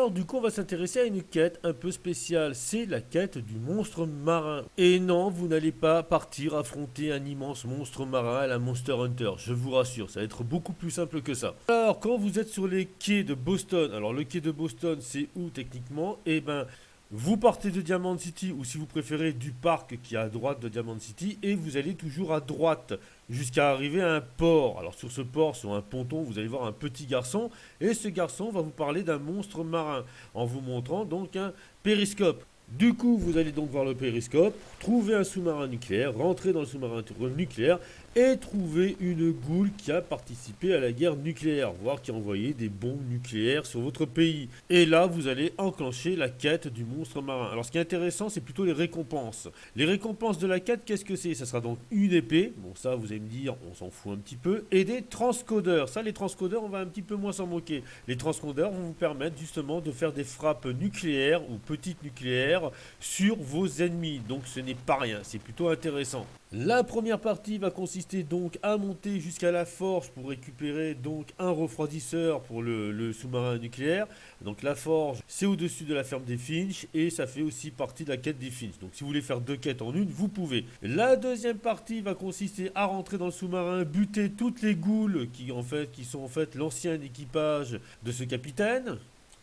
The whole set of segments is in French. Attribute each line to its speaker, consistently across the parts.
Speaker 1: Alors du coup on va s'intéresser à une quête un peu spéciale, c'est la quête du monstre marin. Et non, vous n'allez pas partir affronter un immense monstre marin à la Monster Hunter, je vous rassure, ça va être beaucoup plus simple que ça. Alors quand vous êtes sur les quais de Boston, alors le quai de Boston c'est où techniquement? Eh ben vous partez de Diamond City ou si vous préférez du parc qui est à droite de Diamond City et vous allez toujours à droite jusqu'à arriver à un port. Alors sur ce port, sur un ponton, vous allez voir un petit garçon et ce garçon va vous parler d'un monstre marin en vous montrant donc un périscope. Du coup, vous allez donc voir le périscope, trouver un sous-marin nucléaire, rentrer dans le sous-marin nucléaire et trouver une goule qui a participé à la guerre nucléaire, voire qui a envoyé des bombes nucléaires sur votre pays. Et là, vous allez enclencher la quête du monstre marin. Alors, ce qui est intéressant, c'est plutôt les récompenses. Les récompenses de la quête, qu'est-ce que c'est? Ça sera donc une épée, bon ça, vous allez me dire, on s'en fout un petit peu, et des transcodeurs. Ça, les transcodeurs, on va un petit peu moins s'en moquer. Les transcodeurs vont vous permettre justement de faire des frappes nucléaires ou petites nucléaires sur vos ennemis. Donc ce n'est pas rien, c'est plutôt intéressant. La première partie va consister donc à monter jusqu'à la forge pour récupérer donc un refroidisseur pour le sous-marin nucléaire. Donc la forge, c'est au-dessus de la ferme des Finch et ça fait aussi partie de la quête des Finch. Donc si vous voulez faire deux quêtes en une, vous pouvez. La deuxième partie va consister à rentrer dans le sous-marin, buter toutes les goules qui sont en fait l'ancien équipage de ce capitaine.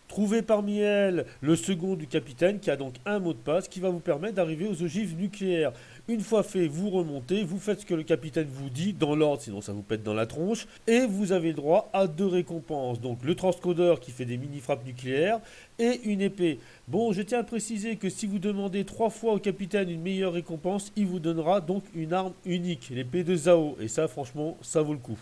Speaker 1: Trouvez parmi elles le second du capitaine qui a donc un mot de passe qui va vous permettre d'arriver aux ogives nucléaires. Une fois fait, vous remontez, vous faites ce que le capitaine vous dit dans l'ordre, sinon ça vous pète dans la tronche, et vous avez le droit à deux récompenses. Donc le transcodeur qui fait des mini-frappes nucléaires et une épée. Bon, je tiens à préciser que si vous demandez 3 fois au capitaine une meilleure récompense, il vous donnera donc une arme unique, l'épée de Zao. Et ça, franchement, ça vaut le coup.